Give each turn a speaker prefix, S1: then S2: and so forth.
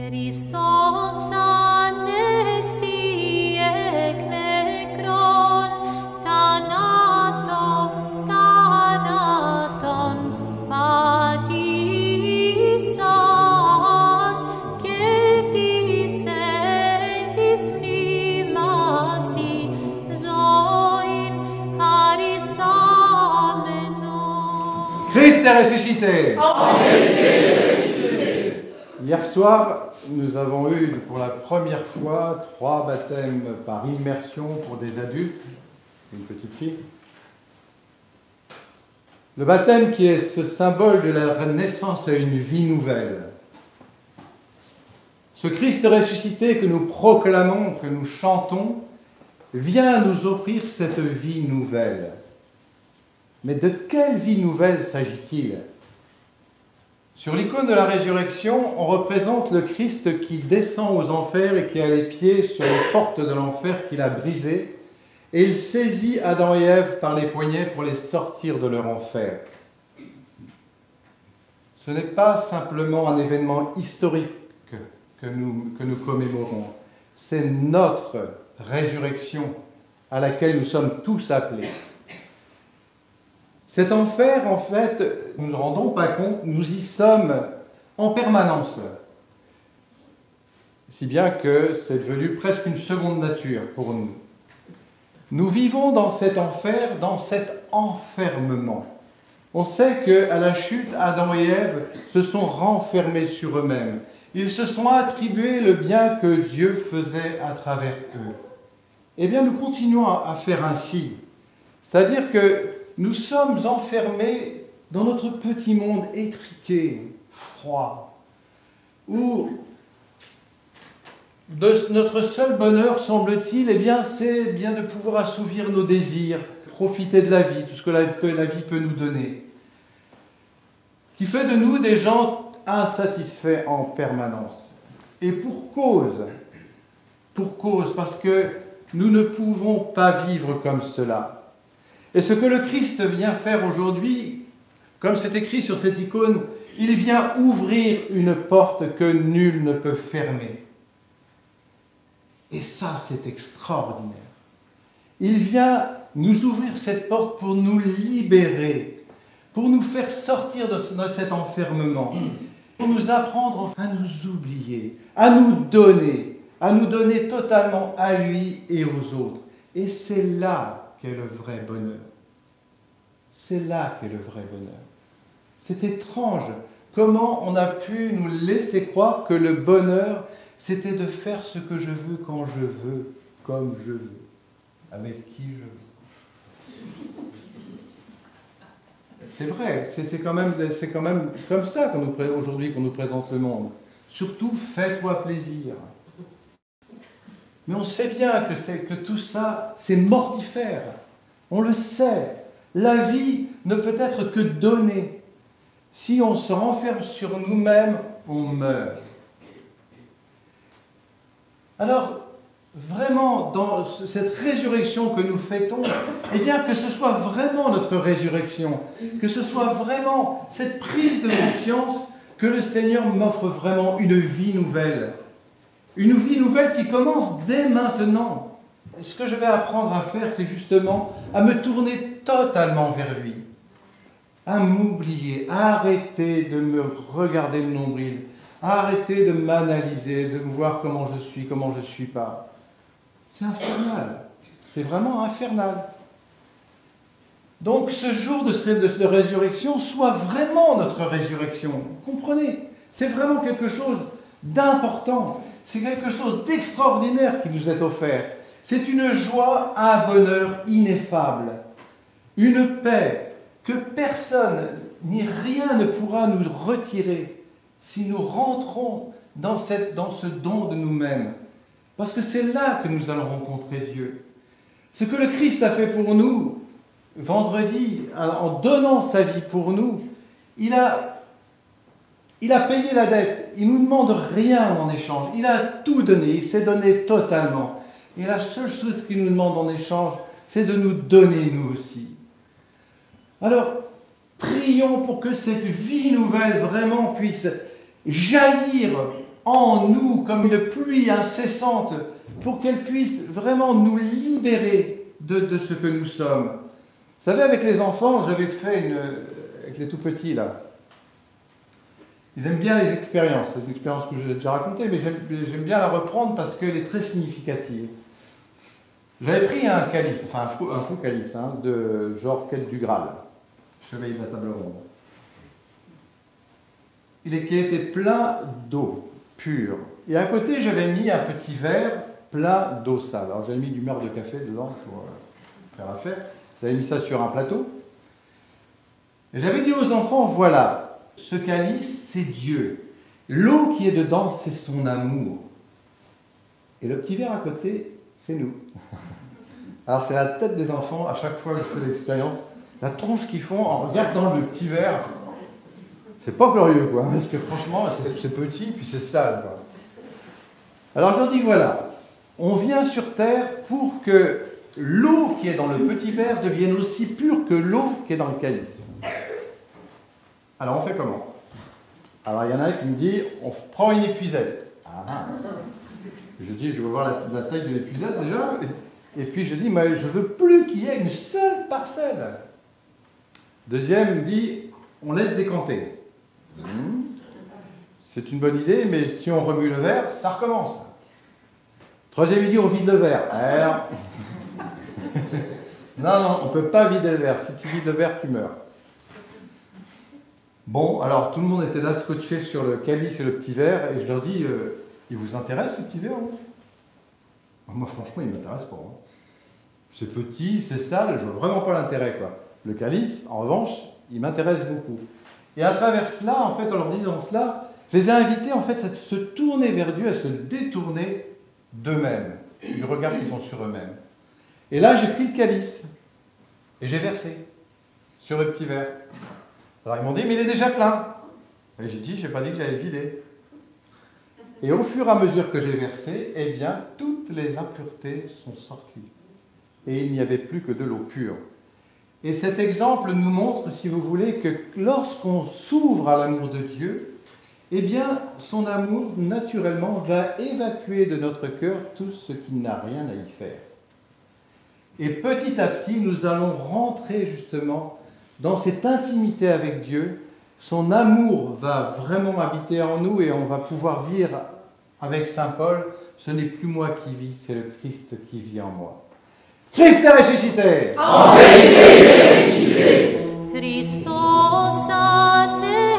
S1: Christos anesti eknekron, thanaton patisas, cetis sentis mnimasi, zoin harisamenon.
S2: Christ est ressuscité.
S3: Amen.
S2: Hier soir, nous avons eu pour la première fois 3 baptêmes par immersion pour des adultes, une petite fille. Le baptême qui est ce symbole de la naissance à une vie nouvelle. Ce Christ ressuscité que nous proclamons, que nous chantons, vient nous offrir cette vie nouvelle. Mais de quelle vie nouvelle s'agit-il ? Sur l'icône de la résurrection, on représente le Christ qui descend aux enfers et qui a les pieds sur les portes de l'enfer qu'il a brisées, et il saisit Adam et Ève par les poignets pour les sortir de leur enfer. Ce n'est pas simplement un événement historique que nous commémorons, c'est notre résurrection à laquelle nous sommes tous appelés. Cet enfer, en fait, nous ne nous rendons pas compte, nous y sommes en permanence. Si bien que c'est devenu presque une seconde nature pour nous. Nous vivons dans cet enfer, dans cet enfermement. On sait qu'à la chute, Adam et Ève se sont renfermés sur eux-mêmes. Ils se sont attribués le bien que Dieu faisait à travers eux. Eh bien, nous continuons à faire ainsi. C'est-à-dire que nous sommes enfermés dans notre petit monde étriqué, froid, où notre seul bonheur, semble-t-il, c'est bien de pouvoir assouvir nos désirs, profiter de la vie, tout ce que la vie peut nous donner, qui fait de nous des gens insatisfaits en permanence. Et pour cause, parce que nous ne pouvons pas vivre comme cela. Et ce que le Christ vient faire aujourd'hui, comme c'est écrit sur cette icône, il vient ouvrir une porte que nul ne peut fermer. Et ça, c'est extraordinaire. Il vient nous ouvrir cette porte pour nous libérer, pour nous faire sortir de cet enfermement, pour nous apprendre à nous oublier, à nous donner totalement à lui et aux autres. Et c'est là qu'est le vrai bonheur. C'est là qu'est le vrai bonheur. C'est étrange comment on a pu nous laisser croire que le bonheur, c'était de faire ce que je veux quand je veux, comme je veux, avec qui je veux. C'est vrai, c'est quand même comme ça aujourd'hui qu'on nous présente le monde. Surtout, fais-toi plaisir. Mais on sait bien que tout ça, c'est mortifère. On le sait. La vie ne peut être que donnée. Si on se renferme sur nous-mêmes, on meurt. Alors, vraiment, dans cette résurrection que nous fêtons, eh bien, que ce soit vraiment notre résurrection, que ce soit vraiment cette prise de conscience que le Seigneur m'offre vraiment une vie nouvelle. Une vie nouvelle qui commence dès maintenant. Et ce que je vais apprendre à faire, c'est justement à me tourner totalement vers lui, à m'oublier, à arrêter de me regarder le nombril, à arrêter de m'analyser, de me voir comment je suis pas. C'est infernal. C'est vraiment infernal. Donc ce jour de résurrection soit vraiment notre résurrection. Vous comprenez ? C'est vraiment quelque chose d'important. C'est quelque chose d'extraordinaire qui nous est offert. C'est une joie, un bonheur ineffable. Une paix que personne ni rien ne pourra nous retirer si nous rentrons dans ce don de nous-mêmes. Parce que c'est là que nous allons rencontrer Dieu. Ce que le Christ a fait pour nous, vendredi, en donnant sa vie pour nous, il a payé la dette. Il ne nous demande rien en échange. Il a tout donné. Il s'est donné totalement. Et la seule chose qu'il nous demande en échange, c'est de nous donner nous aussi. Alors, prions pour que cette vie nouvelle vraiment puisse jaillir en nous comme une pluie incessante pour qu'elle puisse vraiment nous libérer de ce que nous sommes. Vous savez, avec les enfants, j'avais fait avec les tout petits là. Ils aiment bien les expériences. C'est une expérience que j'ai déjà racontée, mais j'aime bien la reprendre parce qu'elle est très significative. J'avais pris un calice, enfin un faux calice, de genre quête du Graal, chevalier de la table ronde. Qui était plein d'eau pure. Et à côté, j'avais mis un petit verre plein d'eau sale. Alors j'avais mis du beurre de café dedans pour faire affaire. J'avais mis ça sur un plateau. Et j'avais dit aux enfants, voilà, ce calice, c'est Dieu. L'eau qui est dedans, c'est son amour. Et le petit verre à côté, c'est nous. Alors c'est la tête des enfants, à chaque fois que je fais l'expérience, la tronche qu'ils font en regardant le petit verre. C'est pas glorieux, quoi, parce que franchement, c'est petit, puis c'est sale, quoi. Alors je dis, voilà, on vient sur Terre pour que l'eau qui est dans le petit verre devienne aussi pure que l'eau qui est dans le calice. Alors on fait comment? Alors il y en a un qui me dit, on prend une épuisette. Ah. Je dis, je veux voir la taille de l'épuisette déjà, et puis je dis, mais je veux plus qu'il y ait une seule parcelle. Deuxième me dit, on laisse décanter. C'est une bonne idée, mais si on remue le verre, ça recommence. Troisième, il dit, on vide le verre. Non, on ne peut pas vider le verre. Si tu vides le verre, tu meurs. Bon, alors tout le monde était là scotché sur le calice et le petit verre, et je leur dis, il vous intéresse ce petit verre, vous? Moi, franchement, il ne m'intéresse pas. C'est petit, c'est sale, je ne vois vraiment pas l'intérêt, quoi. Le calice, en revanche, il m'intéresse beaucoup. Et à travers cela, en fait, en leur disant cela, je les ai invités, en fait, à se tourner vers Dieu, à se détourner d'eux-mêmes, du regard qu'ils ont sur eux-mêmes. Et là, j'ai pris le calice, et j'ai versé sur le petit verre. Alors, ils m'ont dit, mais il est déjà plein. Et j'ai dit, je n'ai pas dit que j'allais le vider. Et au fur et à mesure que j'ai versé, eh bien, toutes les impuretés sont sorties. Et il n'y avait plus que de l'eau pure. Et cet exemple nous montre, si vous voulez, que lorsqu'on s'ouvre à l'amour de Dieu, eh bien, son amour, naturellement, va évacuer de notre cœur tout ce qui n'a rien à y faire. Et petit à petit, nous allons rentrer justement dans cette intimité avec Dieu. Son amour va vraiment habiter en nous et on va pouvoir dire avec saint Paul, ce n'est plus moi qui vis, c'est le Christ qui vit en moi. Christ est ressuscité!
S3: En vérité, il est ressuscité!
S1: Christos ane